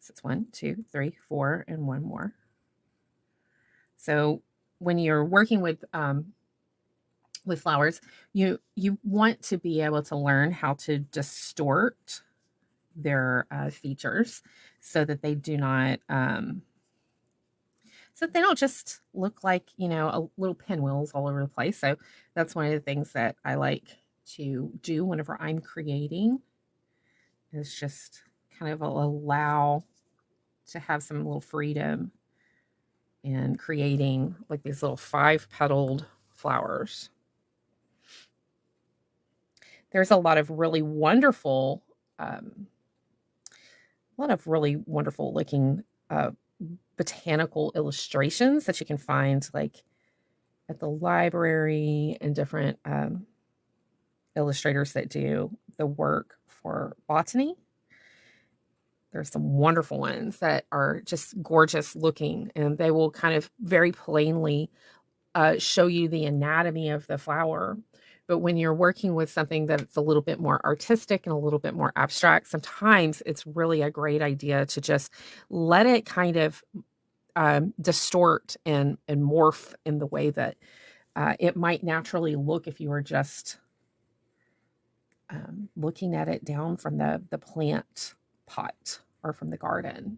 So it's 1, 2, 3, 4, and one more. So when you're working with flowers, you want to be able to learn how to distort their features so that they do not so they don't just look like, you know, a little pinwheels all over the place. So that's one of the things that I like to do whenever I'm creating, is just kind of allow to have some little freedom in creating like these little 5-petaled flowers. There's a lot of really wonderful, looking botanical illustrations that you can find like at the library, and different illustrators that do the work for botany. There's some wonderful ones that are just gorgeous looking, and they will kind of very plainly show you the anatomy of the flower. But when you're working with something that's a little bit more artistic and a little bit more abstract, sometimes it's really a great idea to just let it kind of distort and morph in the way that it might naturally look if you were just looking at it down from the plant pot or from the garden.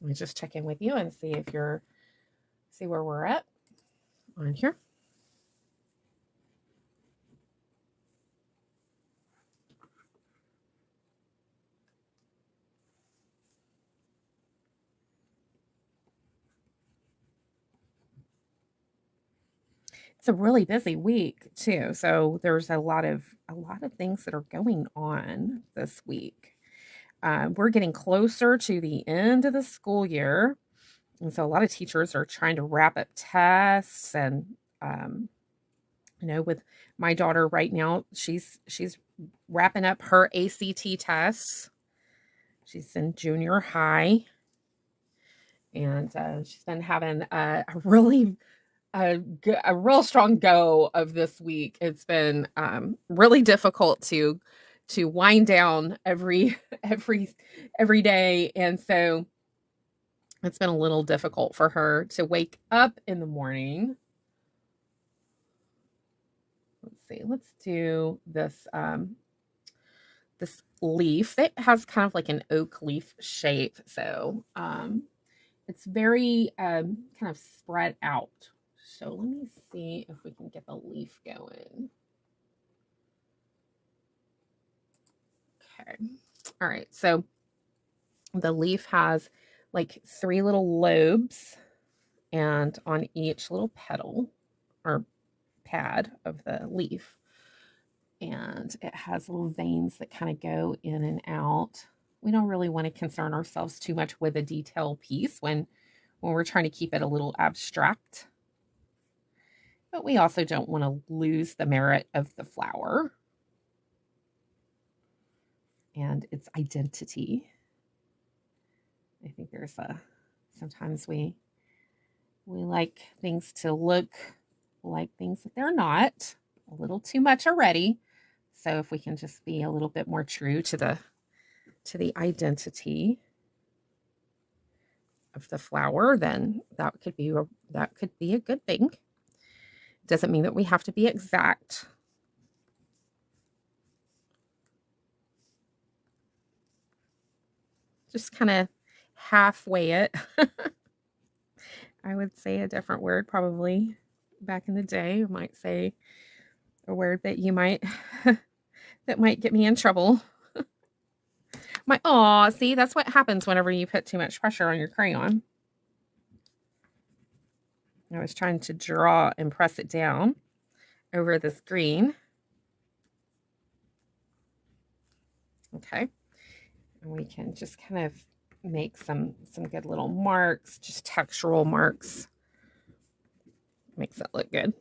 Let me just check in with you and see if see where we're at on here. It's a really busy week too. So there's a lot of things that are going on this week. We're getting closer to the end of the school year. And so a lot of teachers are trying to wrap up tests, and with my daughter right now, she's wrapping up her ACT tests. She's in junior high, and she's been having a real strong go of this week. It's been really difficult to wind down every day, and so it's been a little difficult for her to wake up in the morning. Let's see. Let's do this this leaf. It has kind of like an oak leaf shape, so it's very kind of spread out. So let me see if we can get the leaf going. Okay. All right. So the leaf has like 3 little lobes, and on each little petal or pad of the leaf, and it has little veins that kind of go in and out. We don't really want to concern ourselves too much with a detail piece when we're trying to keep it a little abstract. But we also don't want to lose the merit of the flower and its identity. I think there's sometimes we like things to look like things that they're not, a little too much already. So if we can just be a little bit more true to the identity of the flower, then that could be a good thing. Doesn't mean that we have to be exact. Just kind of halfway it. I would say a different word probably back in the day. I might say a word that you might that might get me in trouble. See, that's what happens whenever you put too much pressure on your crayon. I was trying to draw and press it down over this green. Okay. And we can just kind of make some good little marks, just textural marks. Makes it look good.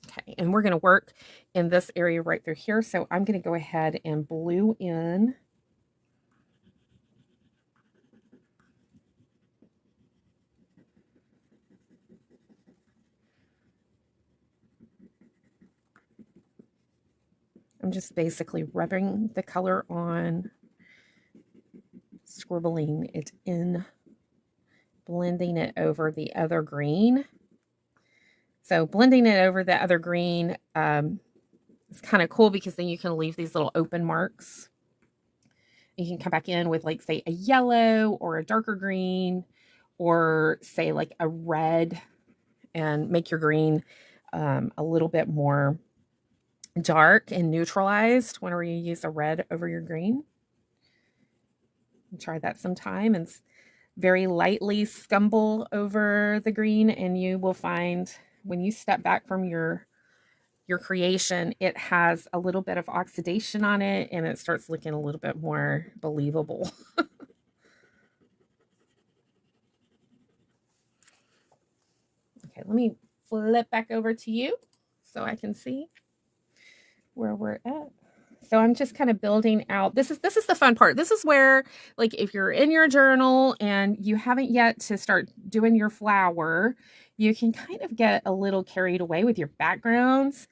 Okay, and we're going to work in this area right through here. So I'm going to go ahead and blue in I'm just basically rubbing the color on, scribbling it in, blending it over the other green. So blending it over the other green is kind of cool because then you can leave these little open marks. You can come back in with, like, say, a yellow or a darker green, or say like a red, and make your green a little bit more dark and neutralized whenever you use a red over your green. Try that sometime and very lightly scumble over the green, and you will find when you step back from your creation, it has a little bit of oxidation on it, and it starts looking a little bit more believable. Okay, let me flip back over to you so I can see where we're at. So I'm just kind of building out. This is the fun part. This is where, like, if you're in your journal and you haven't yet to start doing your flower, you can kind of get a little carried away with your backgrounds.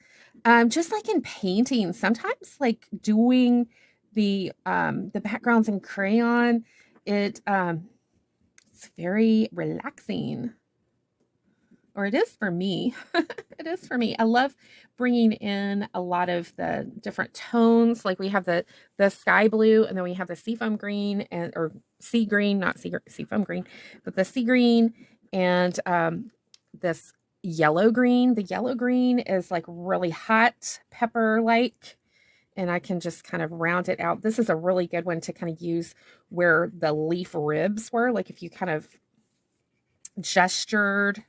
Just like in painting, sometimes, like, doing the backgrounds in crayon, it's very relaxing. Or it is for me. It is for me. I love bringing in a lot of the different tones. Like, we have the sky blue, and then we have the seafoam green, or sea green, not seafoam green, but the sea green, and this yellow green. The yellow green is like really hot pepper like, and I can just kind of round it out. This is a really good one to kind of use where the leaf ribs were. Like, if you kind of gestured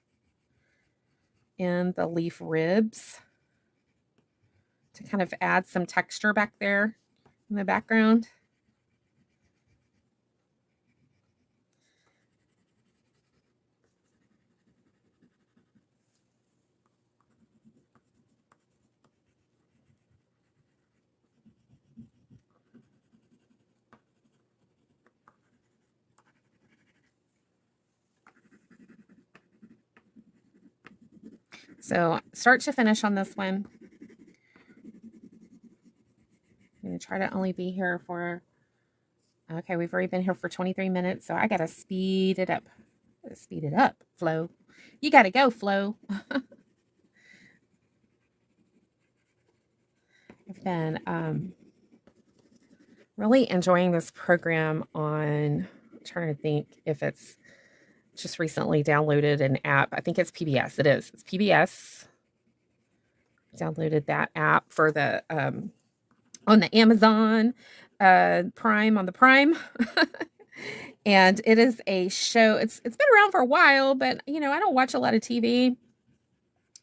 in the leaf ribs to kind of add some texture back there in the background. So start to finish on this one. I'm going to try to only be here for, okay, we've already been here for 23 minutes, so I got to speed it up. Speed it up, Flo. You got to go, Flo. I've been really enjoying this program on, I'm trying to think if it's just recently downloaded an app. I think it's PBS. It is. It's PBS. Downloaded that app for the on the Amazon Prime, on the Prime. And it is a show. It's been around for a while, but I don't watch a lot of TV.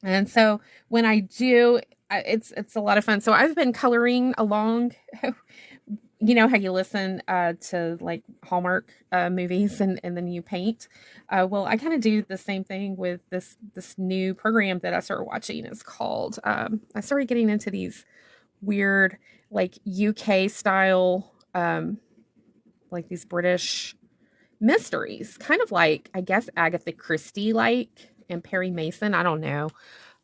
And so when I do, it's a lot of fun. So I've been coloring along. How you listen to, like, Hallmark movies, and then you paint. Well, I kind of do the same thing with this new program that I started watching. It's called, I started getting into these weird, like, UK style, like these British mysteries, kind of like, I guess, Agatha Christie, like, and Perry Mason. I don't know.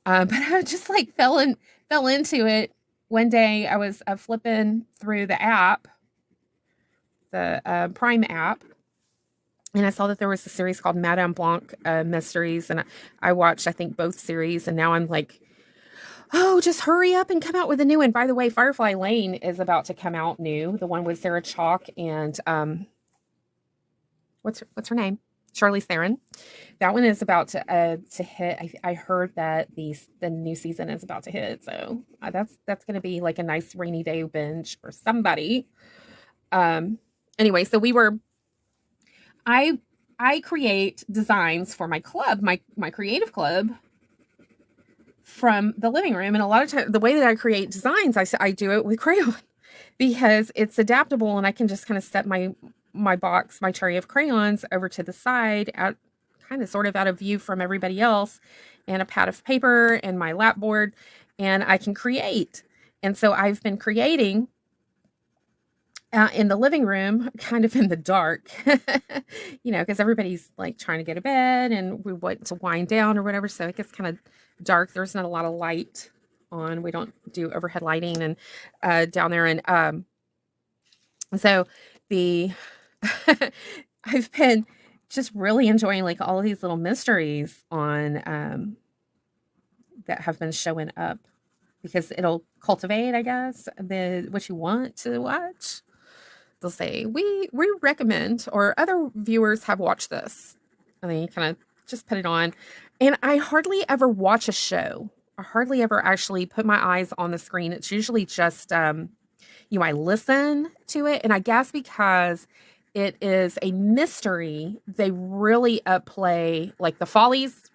But I just, like, fell into it. One day I was flipping through the app, the Prime app, and I saw that there was a series called Madame Blanc Mysteries, and I watched, I think, both series, and now I'm like, oh, just hurry up and come out with a new one. By the way, Firefly Lane is about to come out new, the one with Sarah Chalk and what's her name? Charlize Theron. That one is about to hit. I heard that the new season is about to hit, so that's going to be like a nice rainy day binge for somebody. Anyway, so I create designs for my club, my creative club, from the living room, and a lot of times the way that I create designs, I do it with crayon because it's adaptable, and I can just kind of set my tray of crayons over to the side, out kind of sort of out of view from everybody else, and a pad of paper and my lap board, and I can create. And so I've been creating in the living room, kind of in the dark, because everybody's, like, trying to go to bed and we want to wind down or whatever. So it gets kind of dark. There's not a lot of light on. We don't do overhead lighting and down there. And so the I've been just really enjoying like all of these little mysteries on that have been showing up because it'll cultivate, I guess, the what you want to watch. They'll say, we recommend, or other viewers have watched this. And then you kind of just put it on. And I hardly ever watch a show. I hardly ever actually put my eyes on the screen. It's usually just I listen to it. And I guess because it is a mystery, they really upplay like the Follies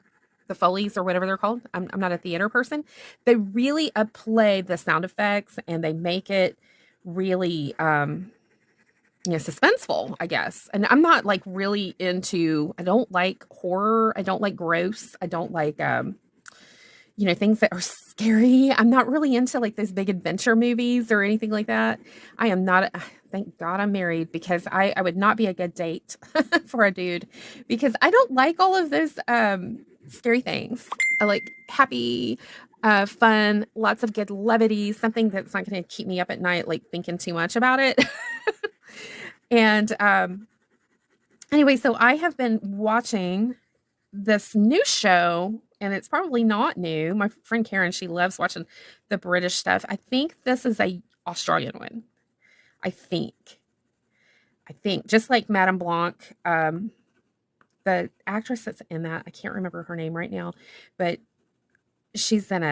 or whatever they're called. I'm not a theater person. They really upplay the sound effects and they make it really suspenseful, I guess. And I'm not like really I don't like horror. I don't like gross. I don't like things that are scary. I'm not really into like those big adventure movies or anything like that. I am not. Thank God I'm married, because I would not be a good date for a dude, because I don't like all of those scary things. I like happy, fun, lots of good levity, something that's not going to keep me up at night, like thinking too much about it. And anyway, so I have been watching this new show, and it's probably not new. My friend Karen, she loves watching the British stuff. I think this is a Australian one. I think just like Madame Blanc, the actress that's in that, I can't remember her name right now, but she's in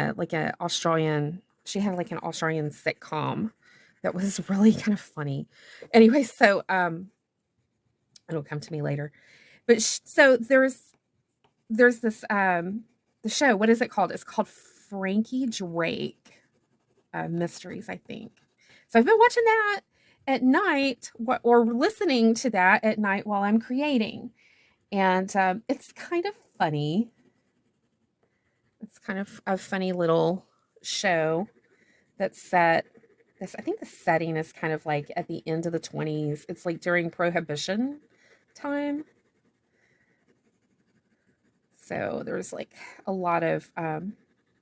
she had like an Australian sitcom that was really kind of funny. Anyway, so it'll come to me later. But so there's this the show, what is it called? It's called Frankie Drake Mysteries, I think. So I've been watching that at night, or listening to that at night while I'm creating. And it's kind of funny. It's kind of a funny little show that's set. I think the setting is kind of like at the end of the 20s. It's like during Prohibition time. So there's like a lot of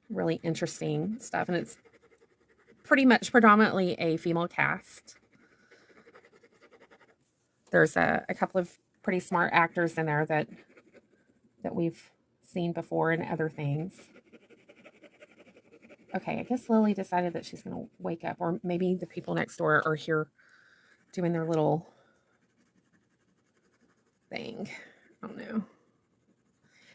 really interesting stuff. And it's predominantly a female cast. There's a couple of pretty smart actors in there that we've seen before in other things. Okay, I guess Lily decided that she's going to wake up, or maybe the people next door are here doing their little thing. I don't know.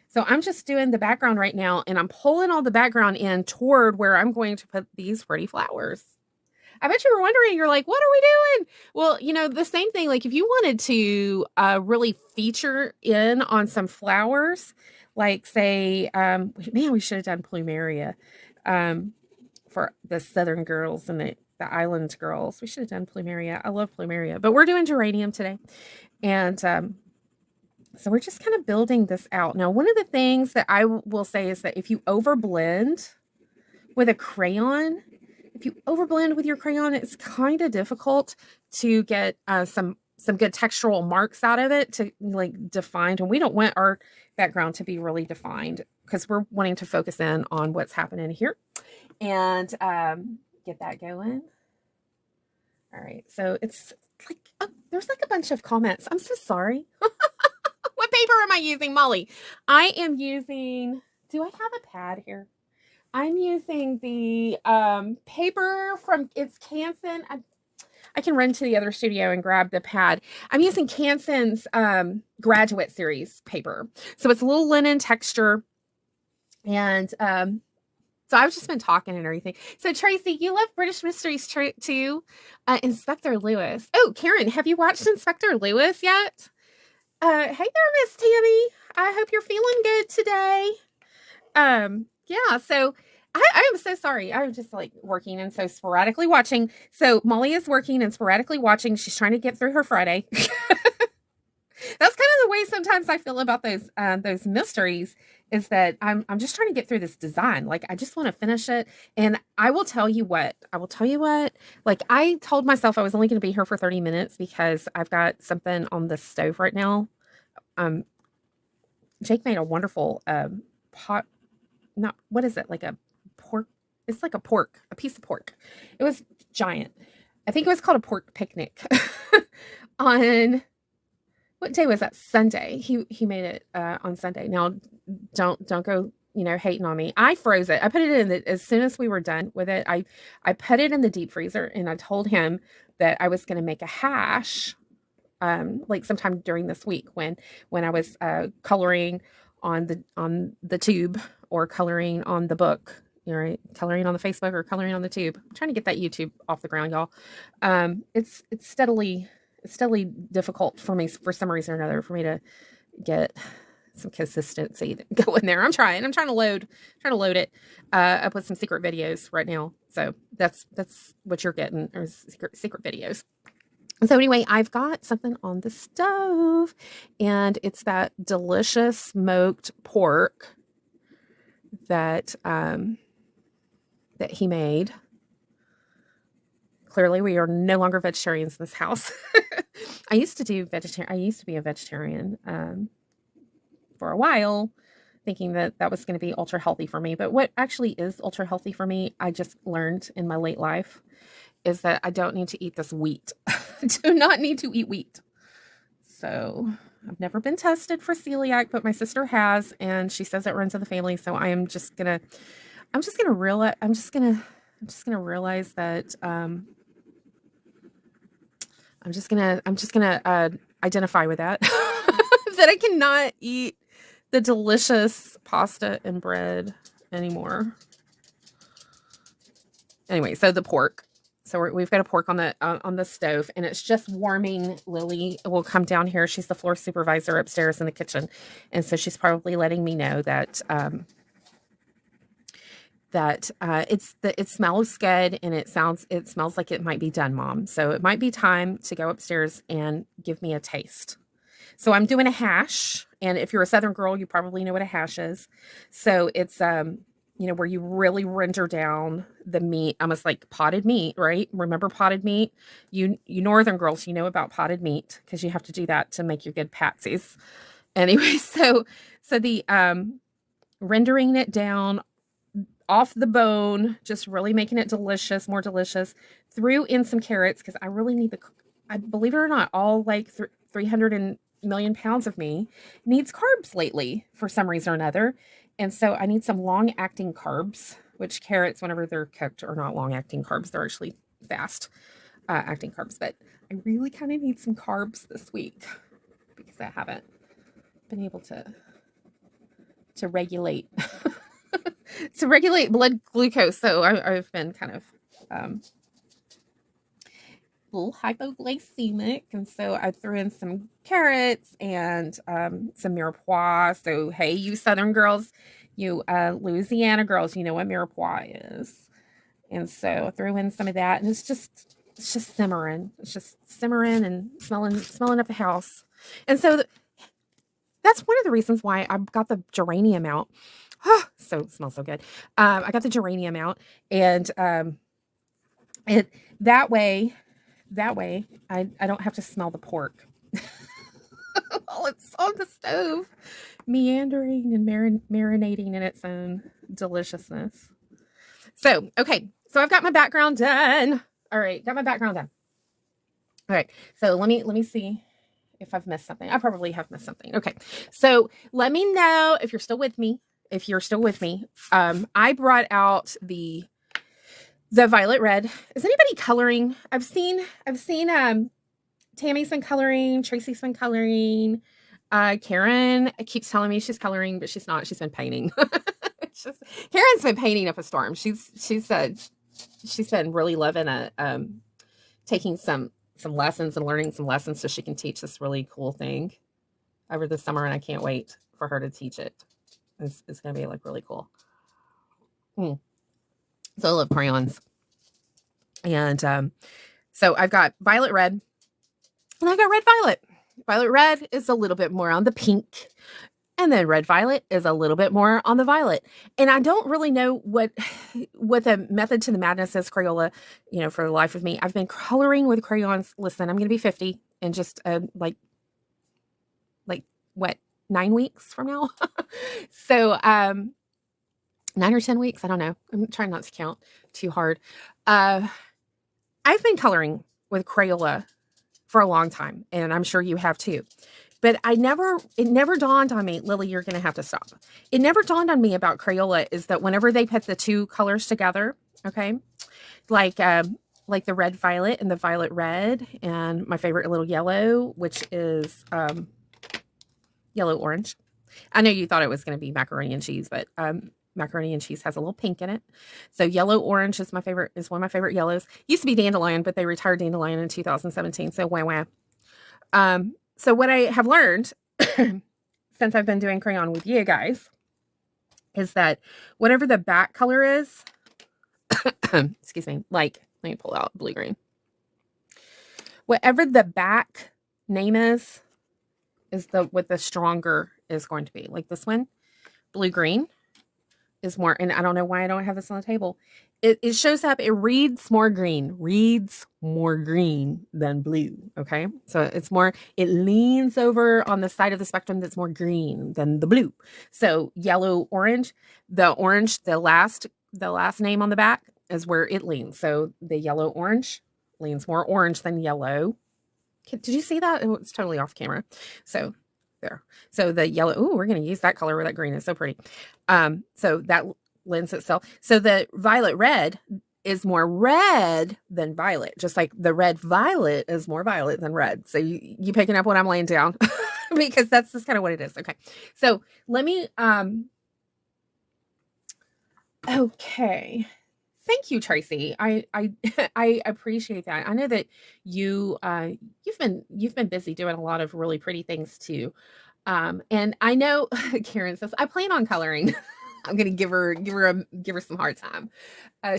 So I'm just doing the background right now, and I'm pulling all the background in toward where I'm going to put these pretty flowers. I bet you were wondering, you're like, what are we doing? Well, the same thing, like if you wanted to really feature in on some flowers, like say, we should have done plumeria for the southern girls and the island girls. We should have done plumeria. I love plumeria, but we're doing geranium today. And so we're just kind of building this out. Now, one of the things that I will say is that if you overblend with a crayon, your crayon, it's kind of difficult to get some good textural marks out of it to like define. And we don't want our background to be really defined because we're wanting to focus in on what's happening here and get that going. All right. So it's like, there's like a bunch of comments. I'm so sorry. What paper am I using, Molly? I am using, do I have a pad here? I'm using the paper from, it's Canson. I can run to the other studio and grab the pad. I'm using Canson's graduate series paper. So it's a little linen texture. And so I've just been talking and everything. So Tracy, you love British Mysteries too? Inspector Lewis. Oh, Karen, have you watched Inspector Lewis yet? Hey there, Miss Tammy. I hope you're feeling good today. Yeah, so I am so sorry. I'm just like working and so sporadically watching. So Molly is working and sporadically watching. She's trying to get through her Friday. That's kind of the way sometimes I feel about those mysteries, is that I'm just trying to get through this design. Like I just want to finish it. And I will tell you what, like I told myself I was only going to be here for 30 minutes because I've got something on the stove right now. Jake made a wonderful pot, what is it? Like a pork It's like a piece of pork. It was giant. I think it was called a pork picnic. On what day was that? Sunday. He made it on Sunday. Now, don't go, hating on me. I froze it. I put it in as soon as we were done with it. I put it in the deep freezer, and I told him that I was going to make a hash, like sometime during this week when I was coloring on the tube, or coloring on the book. Coloring on the Facebook or coloring on the tube. I'm trying to get that YouTube off the ground, y'all. It's steadily difficult for me, for some reason or another, for me to get some consistency going there. I'm trying to load it up with some secret videos right now. So that's what you're getting, or secret videos. So anyway, I've got something on the stove, and it's that delicious smoked pork that he made. Clearly, we are no longer vegetarians in this house. I used to be a vegetarian for a while, thinking that was going to be ultra healthy for me. But what actually is ultra healthy for me, I just learned in my late life, is that I don't need to eat this wheat. I do not need to eat wheat. So I've never been tested for celiac, but my sister has, and she says it runs in the family. So I'm just gonna realize that I'm just gonna identify with that. That I cannot eat the delicious pasta and bread anymore. Anyway, so the pork. So we've got a pork on the stove, and it's just warming. Lily will come down here. She's the floor supervisor upstairs in the kitchen, and so she's probably letting me know that it smells good, and it smells like it might be done, Mom. So it might be time to go upstairs and give me a taste. So I'm doing a hash, and if you're a Southern girl, you probably know what a hash is. So it's where you really render down the meat, almost like potted meat, right? Remember potted meat? You Northern girls, you know about potted meat, because you have to do that to make your good patsies. Anyway, so the rendering it down off the bone, just really making it delicious, more delicious. Threw in some carrots, because I really need I believe it or not, all like 300 million pounds of me needs carbs lately for some reason or another. And so I need some long-acting carbs, which carrots, whenever they're cooked, are not long-acting carbs. They're actually fast acting carbs. But I really kind of need some carbs this week, because I haven't been able to regulate to regulate blood glucose. So I've been kind of a little hypoglycemic, and so I threw in some carrots and some mirepoix. So hey, you Southern girls, you Louisiana girls, you know what mirepoix is. And so I threw in some of that, and it's just simmering. It's just simmering and smelling up the house. And so that's one of the reasons why I got the geranium out. So it smells so good. I got the geranium out, and that way I don't have to smell the pork while it's on the stove, meandering and marinating in its own deliciousness. So, okay. So I've got my background done. All right. Got my background done. All right. So let me see if I've missed something. I probably have missed something. Okay. So let me know if you're still with me. I brought out the violet red. Is anybody coloring? I've seen Tammy's been coloring, Tracy's been coloring. Karen keeps telling me she's coloring, but she's not. She's been painting. Karen's been painting up a storm. She's been really loving taking some lessons and learning some lessons so she can teach this really cool thing over the summer, and I can't wait for her to teach it. It's going to be like really cool. So I love crayons. And so I've got violet red, and I've got red violet. Violet red is a little bit more on the pink, and then red violet is a little bit more on the violet. And I don't really know what the method to the madness is, Crayola, for the life of me. I've been coloring with crayons. Listen, I'm going to be 50 in just like what, 9 weeks from now. So 9 or 10 weeks. I don't know. I'm trying not to count too hard. I've been coloring with Crayola for a long time, and I'm sure you have too. But it never dawned on me, Lily, you're going to have to stop. It never dawned on me about Crayola is that whenever they put the two colors together, okay, like the red violet and the violet red, and my favorite little yellow, which is yellow orange. I know you thought it was going to be macaroni and cheese, but macaroni and cheese has a little pink in it. So yellow orange is one of my favorite yellows. Used to be dandelion, but they retired dandelion in 2017. So wah wah. So what I have learned since I've been doing crayon with you guys is that whatever the back color is, excuse me, like, let me pull out blue green. Whatever the back name is what the stronger is going to be. Like this one, blue green is more, and I don't know why I don't have this on the table. It shows up, it reads more green than blue. Okay. So it leans over on the side of the spectrum that's more green than the blue. So yellow, orange, the last name on the back is where it leans. So the yellow orange leans more orange than yellow. Did you see that? It's totally off camera. So there. So the yellow, we're going to use that color where that green is so pretty. So that lends itself. So the violet red is more red than violet, just like the red violet is more violet than red. So you picking up what I'm laying down because that's just kind of what it is. Okay. So let me, okay. Thank you, Tracy. I appreciate that. I know that you've been busy doing a lot of really pretty things too. And I know Karen says, I plan on coloring. I'm going to give her some hard time.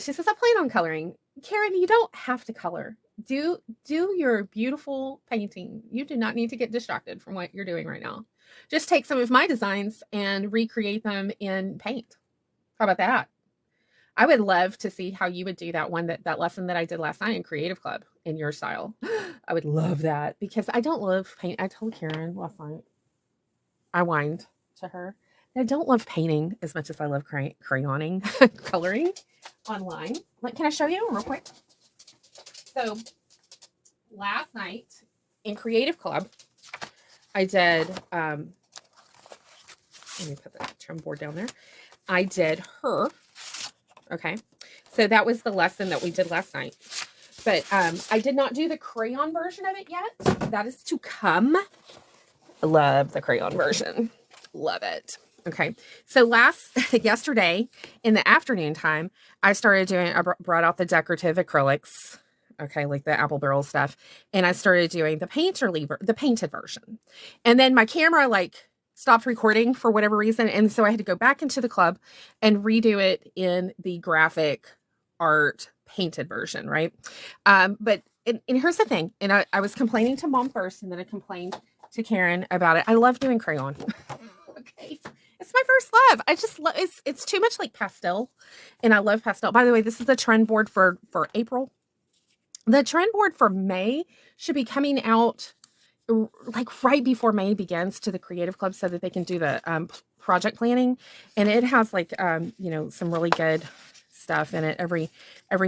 She says, I plan on coloring. Karen, you don't have to color. Do your beautiful painting. You do not need to get distracted from what you're doing right now. Just take some of my designs and recreate them in paint. How about that? I would love to see how you would do that lesson that I did last night in Creative Club in your style. I would love that because I don't love paint. I told Karen last night, I whined to her. I don't love painting as much as I love crayoning, coloring online. Can I show you real quick? So last night in Creative Club, I did, let me put the trim board down there. I did her. Okay. So that was the lesson that we did last night. But I did not do the crayon version of it yet. That is to come. I love the crayon version. Love it. Okay. So yesterday in the afternoon time, I brought out the decorative acrylics. Okay. Like the apple barrel stuff. And I started doing the painted version. And then my camera stopped recording for whatever reason. And so I had to go back into the club and redo it in the graphic art painted version. Right. But here's the thing. And I was complaining to Mom first, and then I complained to Karen about it. I love doing crayon. Okay. It's my first love. I just love it's too much like pastel. And I love pastel. By the way, this is the trend board for April. The trend board for May should be coming out right before May begins to the Creative Club so that they can do the project planning. And it has some really good stuff in it. Every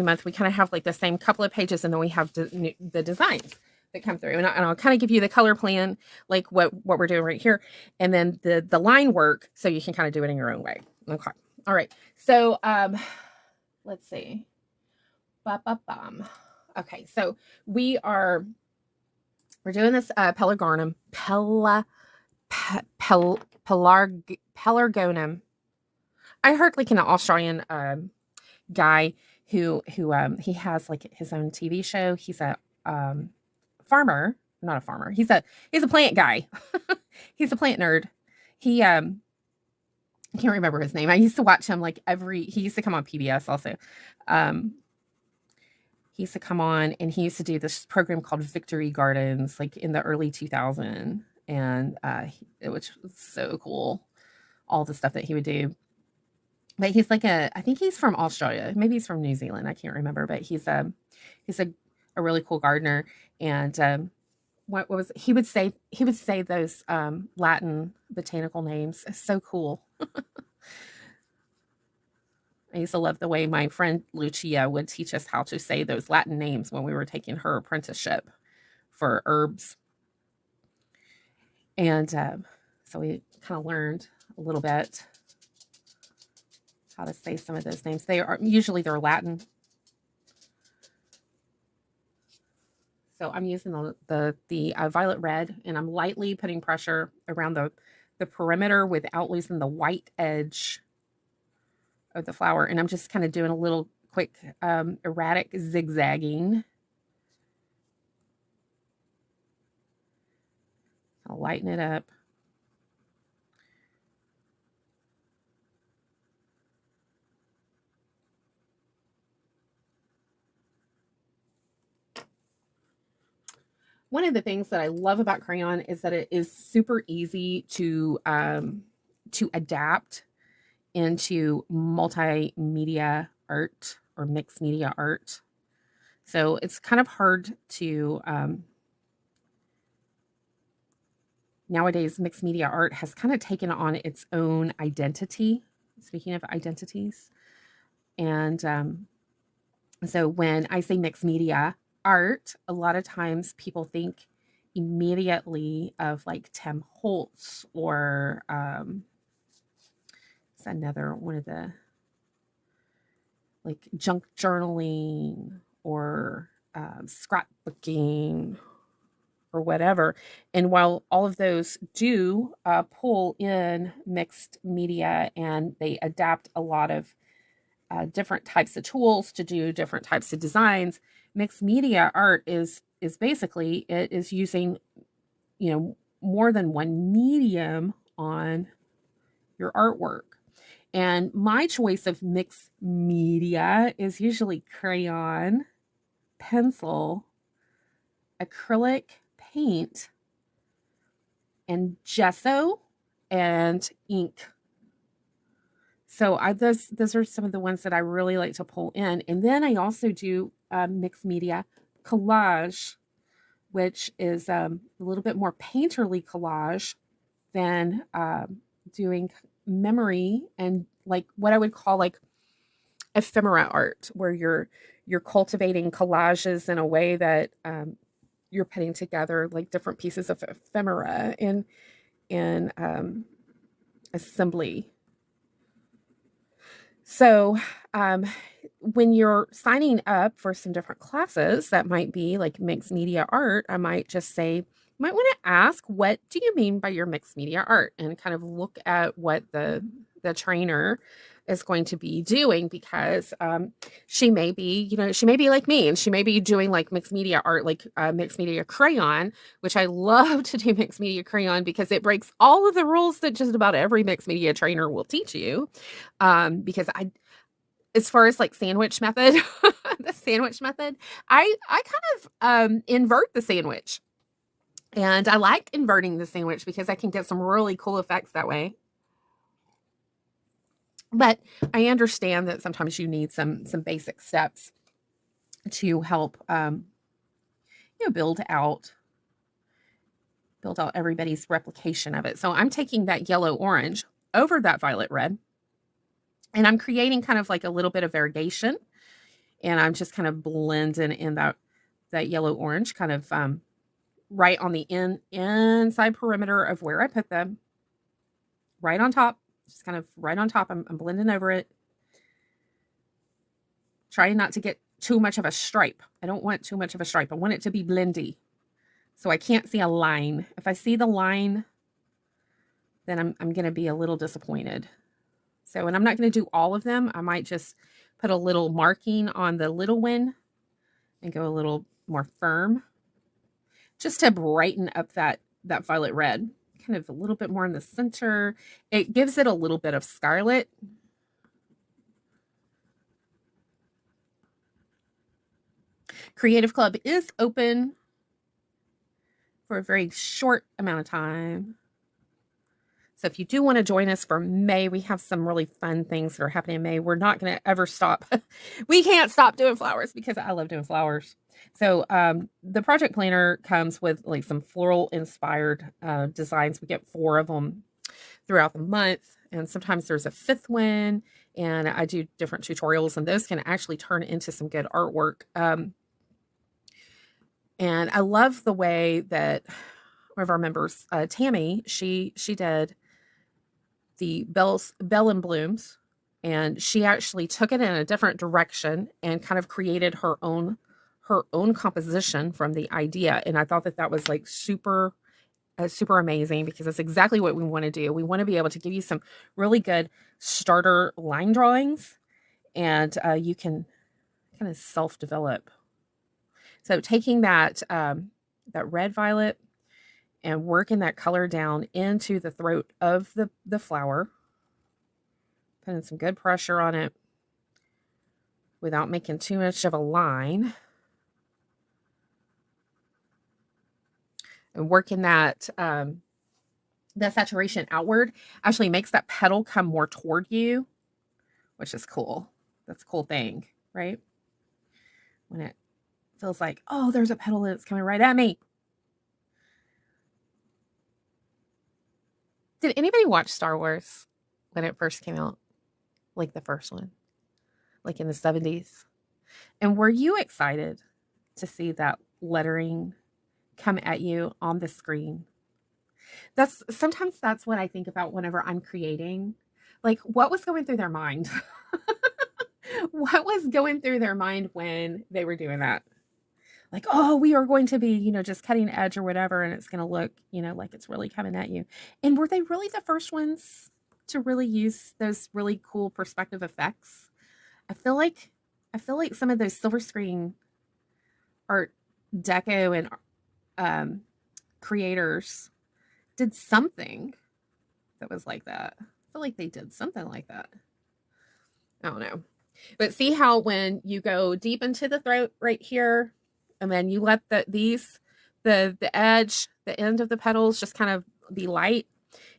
month we kind of have the same couple of pages, and then we have the designs that come through. And I'll kind of give you the color plan, like what we're doing right here. And then the line work, so you can kind of do it in your own way. Okay. All right. So let's see. Okay. So we're doing this pelargonum. Pelargonum. I heard an Australian guy who he has his own TV show. He's a farmer, not a farmer. He's a plant guy. He's a plant nerd. He I can't remember his name. I used to watch him he used to come on PBS also. He used to come on, and he used to do this program called Victory Gardens, in the early 2000s. And which was so cool. All the stuff that he would do. But he's I think he's from Australia. Maybe he's from New Zealand. I can't remember, but he's a really cool gardener. And what was he would say those Latin botanical names. It's so cool. I used to love the way my friend Lucia would teach us how to say those Latin names when we were taking her apprenticeship for herbs. And so we kind of learned a little bit how to say some of those names. They are usually they're Latin. So I'm using the violet red, and I'm lightly putting pressure around the perimeter without losing the white edge of the flower. And I'm just kind of doing a little quick erratic zigzagging. I'll lighten it up. One of the things that I love about crayon is that it is super easy to adapt into multimedia art or mixed media art. So it's kind of hard to nowadays mixed media art has kind of taken on its own identity. Speaking of identities, and so when I say mixed media art, a lot of times people think immediately of like Tim Holtz or it's another one of the like junk journaling or scrapbooking or whatever. And while all of those do pull in mixed media and they adapt a lot of different types of tools to do different types of designs, mixed media art is basically it is using, you know, more than one medium on your artwork. And my choice of mixed media is usually crayon, pencil, acrylic paint, and gesso and ink. So those are some of the ones that I really like to pull in. And then I also do mixed media collage, which is a little bit more painterly collage than doing memory and like what I would call like ephemera art, where you're cultivating collages in a way that you're putting together like different pieces of ephemera in assembly. So when you're signing up for some different classes that might be like mixed media art, I might just say, you might want to ask, what do you mean by your mixed media art? And kind of look at what the trainer is going to be doing, because she may be, you know, she may be like me, and she may be doing like mixed media art, like mixed media crayon, which I love to do mixed media crayon because it breaks all of the rules that just about every mixed media trainer will teach you. Because as far as like sandwich method, the sandwich method, I kind of invert the sandwich. And I like inverting the sandwich because I can get some really cool effects that way. But I understand that sometimes you need some basic steps to help build out everybody's replication of it. So I'm taking that yellow orange over that violet red, and I'm creating kind of like a little bit of variegation, and I'm just kind of blending in that yellow orange kind of right on the inside perimeter of where I put them, right on top. Just kind of right on top. I'm blending over it. Trying not to get too much of a stripe. I don't want too much of a stripe. I want it to be blendy. So I can't see a line. If I see the line, then I'm going to be a little disappointed. So, and I'm not going to do all of them. I might just put a little marking on the little one and go a little more firm, just to brighten up that violet red. Kind of a little bit more in the center. It gives it a little bit of scarlet. Creative Club is open for a very short amount of time. So if you do want to join us for May, we have some really fun things that are happening in May. We're not going to ever stop. We can't stop doing flowers because I love doing flowers. So the project planner comes with like some floral inspired designs. We get 4 of them throughout the month. And sometimes there's a fifth one, and I do different tutorials, and those can actually turn into some good artwork. And I love the way that one of our members, Tammy, she did the Bell and Blooms, and she actually took it in a different direction and kind of created her own composition from the idea. And I thought that that was like super amazing, because that's exactly what we want to do. We want to be able to give you some really good starter line drawings, and you can kind of self-develop. So taking that that red violet and working that color down into the throat of the flower, putting some good pressure on it without making too much of a line, and working that that saturation outward actually makes that petal come more toward you, which is cool. That's a cool thing, right? When it feels like, oh, there's a petal that's coming right at me. Did anybody watch Star Wars when it first came out? Like the first one, like in the 70s? And were you excited to see that lettering come at you on the screen? Sometimes that's what I think about whenever I'm creating. Like, what was going through their mind? What was going through their mind when they were doing that? Like, oh, we are going to be, just cutting edge or whatever, and it's going to look, like it's really coming at you. And were they really the first ones to really use those really cool perspective effects? I feel like some of those silver screen art deco and creators did something that was like that. I feel like they did something like that. I don't know. But see how when you go deep into the throat right here, and then you let the edge, the end of the petals just kind of be light,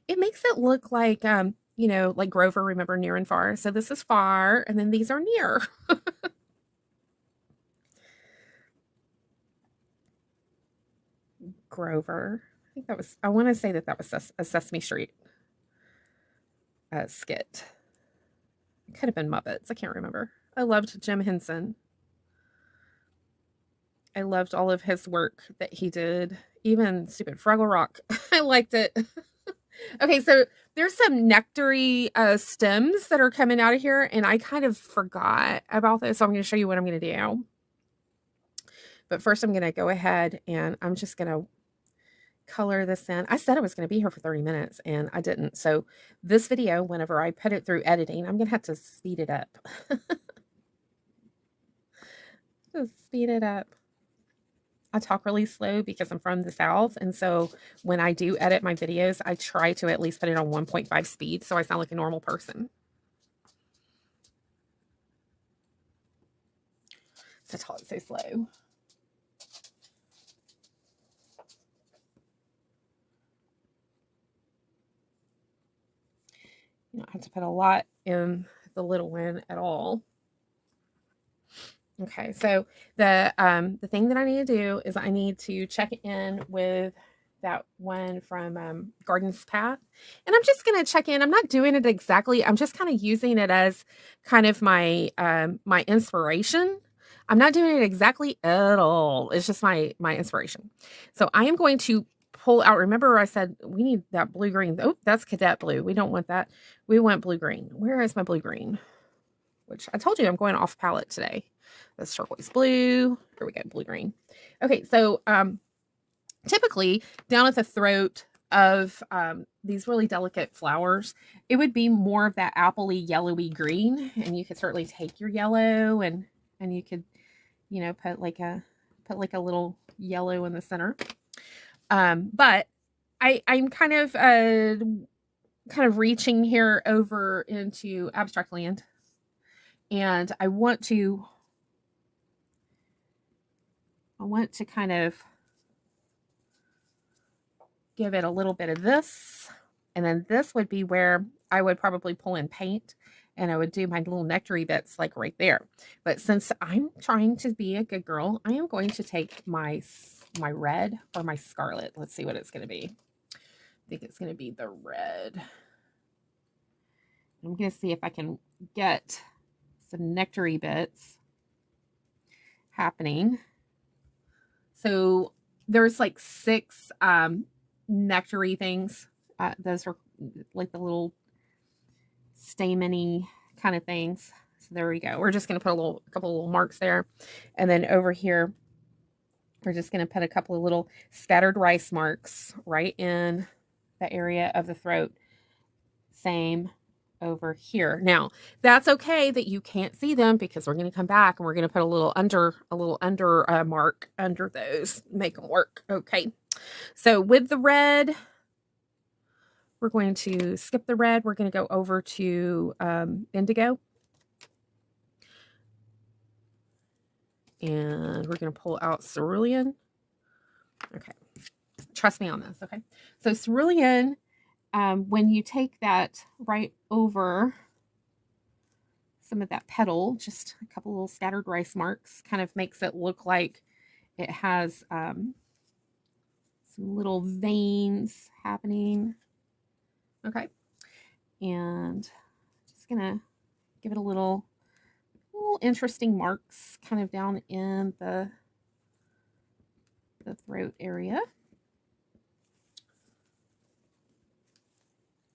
it makes it look like, like Grover, remember near and far. So this is far, and then these are near. Grover. I want to say that was a Sesame Street skit. It could have been Muppets. I can't remember. I loved Jim Henson. I loved all of his work that he did. Even Stupid Fraggle Rock. I liked it. Okay, so there's some nectary stems that are coming out of here, and I kind of forgot about this, so I'm going to show you what I'm going to do. But first, I'm going to go ahead and I'm just going to color this in. I said I was going to be here for 30 minutes, and I didn't. So this video, whenever I put it through editing, I'm going to have to speed it up. Just speed it up. I talk really slow because I'm from the South, and so when I do edit my videos, I try to at least put it on 1.5 speed so I sound like a normal person. So talk so slow. You don't have to put a lot in the little one at all. Okay, so the thing that I need to do is I need to check in with that one from Garden's Path. And I'm just going to check in. I'm not doing it exactly. I'm just kind of using it as kind of my my inspiration. I'm not doing it exactly at all. It's just my inspiration. So I am going to pull out. Remember I said we need that blue-green. Oh, that's cadet blue. We don't want that. We want blue-green. Where is my blue-green? Which I told you I'm going off palette today. That's turquoise blue. Here we go, blue-green. Okay, so typically down at the throat of these really delicate flowers, it would be more of that appley, yellowy green. And you could certainly take your yellow and you could, put like a little yellow in the center. But I'm kind of reaching here over into abstract land. And I want to kind of give it a little bit of this. And then this would be where I would probably pull in paint and I would do my little nectary bits like right there. But since I'm trying to be a good girl, I am going to take my red or my scarlet. Let's see what it's going to be. I think it's going to be the red. I'm going to see if I can get some nectary bits happening. So there's like 6 nectary things. Those are like the little stameny kind of things. So there we go. We're just going to put a couple of little marks there. And then over here, we're just going to put a couple of little scattered rice marks right in the area of the throat. Same over here. Now, that's okay that you can't see them because we're going to come back and we're going to put a little under mark under those, make them work. Okay. So with the red, we're going to skip the red. We're going to go over to indigo. And we're going to pull out cerulean. Okay. Trust me on this. Okay. So cerulean, when you take that right over some of that petal, just a couple little scattered rice marks, kind of makes it look like it has some little veins happening. Okay. And just going to give it a little interesting marks kind of down in the throat area.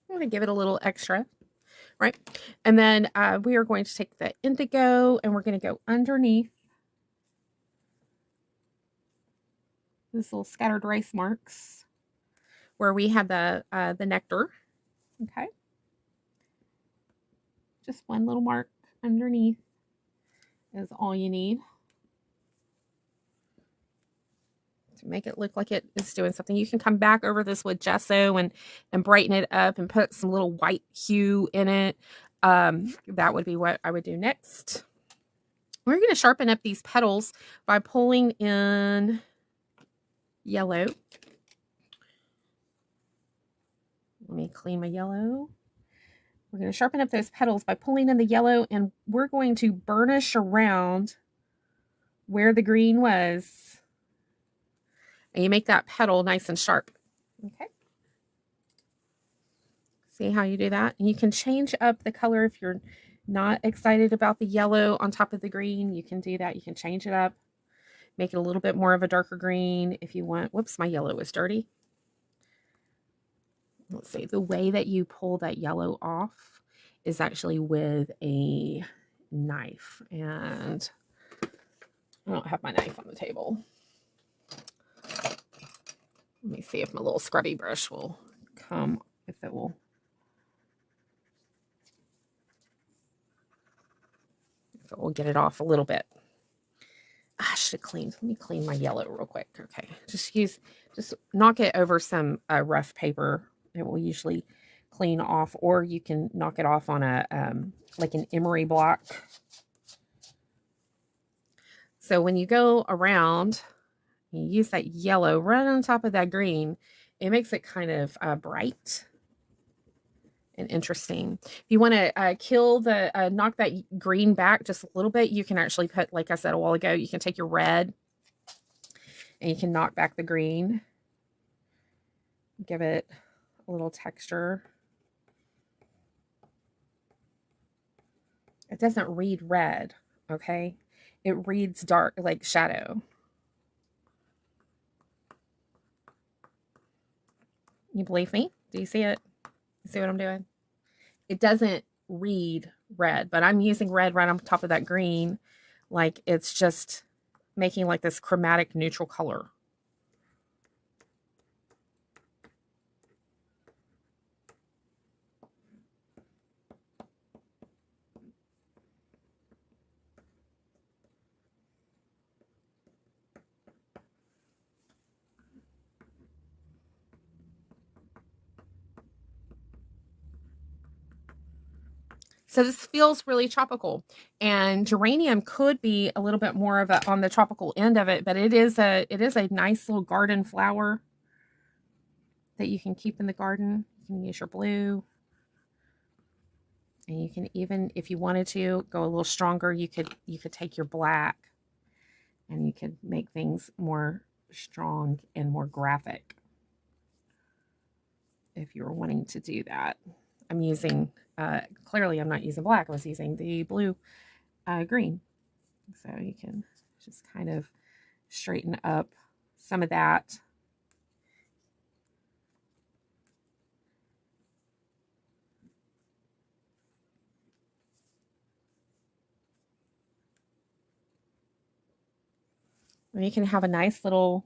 I'm going to give it a little extra, right? And then we are going to take the indigo and we're going to go underneath these little scattered rice marks where we had the nectar. Okay. Just one little mark underneath is all you need to make it look like it is doing something. You can come back over this with gesso and brighten it up and put some little white hue in it. That would be what I would do next. We're going to sharpen up these petals by pulling in yellow. Let me clean my yellow. We're going to sharpen up those petals by pulling in the yellow, and we're going to burnish around where the green was. And you make that petal nice and sharp. Okay. See how you do that? And you can change up the color if you're not excited about the yellow on top of the green. You can do that. You can change it up. Make it a little bit more of a darker green if you want. Whoops, my yellow is dirty. Let's see. The way that you pull that yellow off is actually with a knife. And I don't have my knife on the table. Let me see if my little scrubby brush will come, if it will. If it will get it off a little bit. I should have cleaned. Let me clean my yellow real quick. Okay. Just knock it over some rough paper. It will usually clean off, or you can knock it off on a like an emery block. So when you go around, you use that yellow right on top of that green. It makes it kind of bright and interesting. If you want to kill the knock that green back just a little bit, you can actually put, like I said a while ago, you can take your red and you can knock back the green. Give it a little texture. It doesn't read red, okay? It reads dark, like shadow. You believe me? Do you see it? You see what I'm doing? It doesn't read red, but I'm using red right on top of that green. Like it's just making like this chromatic neutral color. So this feels really tropical, and geranium could be a little bit more of a on the tropical end of it, but it is a nice little garden flower that you can keep in the garden. You can use your blue, and you can even, if you wanted to go a little stronger, you could take your black, and you could make things more strong and more graphic if you were wanting to do that. I'm using, clearly I'm not using black. I was using the blue green. So you can just kind of straighten up some of that. And you can have a nice little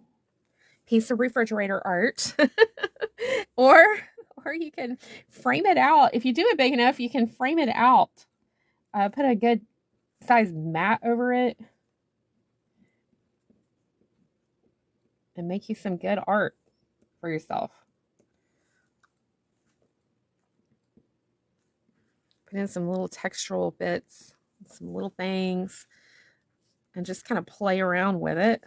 piece of refrigerator art. or you can frame it out. If you do it big enough, you can frame it out. Put a good size mat over it and make you some good art for yourself. Put in some little textural bits, some little things, and just kind of play around with it.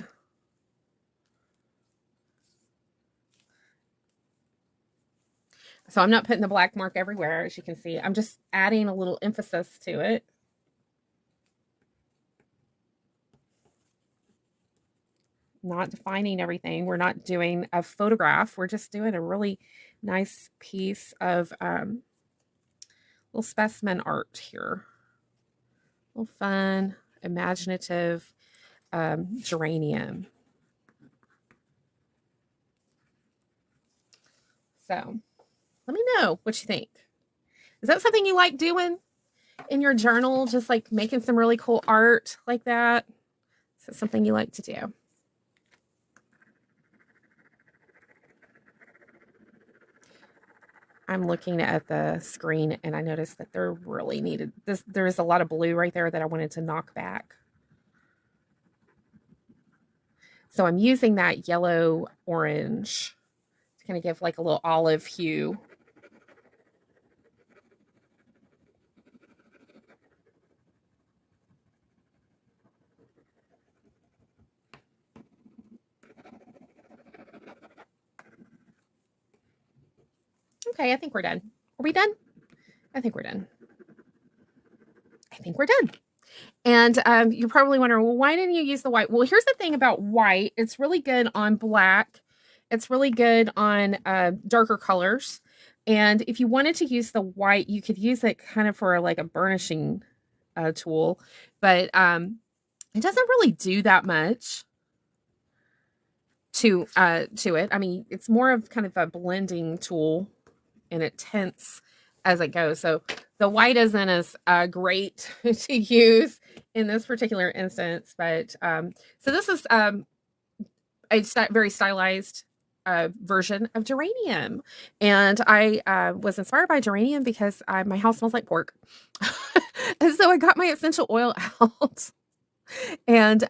So I'm not putting the black mark everywhere, as you can see. I'm just adding a little emphasis to it. Not defining everything. We're not doing a photograph. We're just doing a really nice piece of little specimen art here. A little fun, imaginative geranium. So let me know what you think. Is that something you like doing in your journal? Just like making some really cool art like that? Is that something you like to do? I'm looking at the screen and I noticed that there really needed this. There's a lot of blue right there that I wanted to knock back. So I'm using that yellow orange to kind of give like a little olive hue. Okay, I think we're done. Are we done? I think we're done. I think we're done. And you're probably wondering, well, why didn't you use the white? Well, here's the thing about white. It's really good on black. It's really good on darker colors. And if you wanted to use the white, you could use it kind of for like a burnishing tool. But it doesn't really do that much to it. I mean, it's more of kind of a blending tool, and it tints as it goes. So the white isn't as great to use in this particular instance, but so this is a very stylized version of geranium, and I was inspired by geranium because my house smells like pork, and so I got my essential oil out, and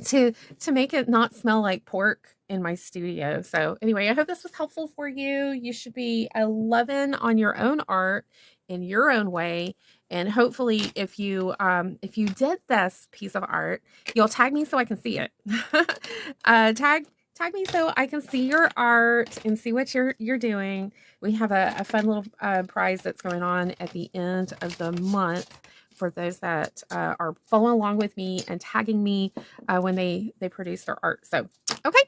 to make it not smell like pork in my studio. So anyway, I hope this was helpful for you. You should be loving on your own art in your own way. And hopefully if you did this piece of art, you'll tag me so I can see it. Tag me so I can see your art and see what you're doing. We have a fun little prize that's going on at the end of the month for those that are following along with me and tagging me when they produce their art. So, okay.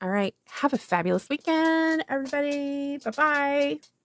All right. Have a fabulous weekend, everybody. Bye-bye.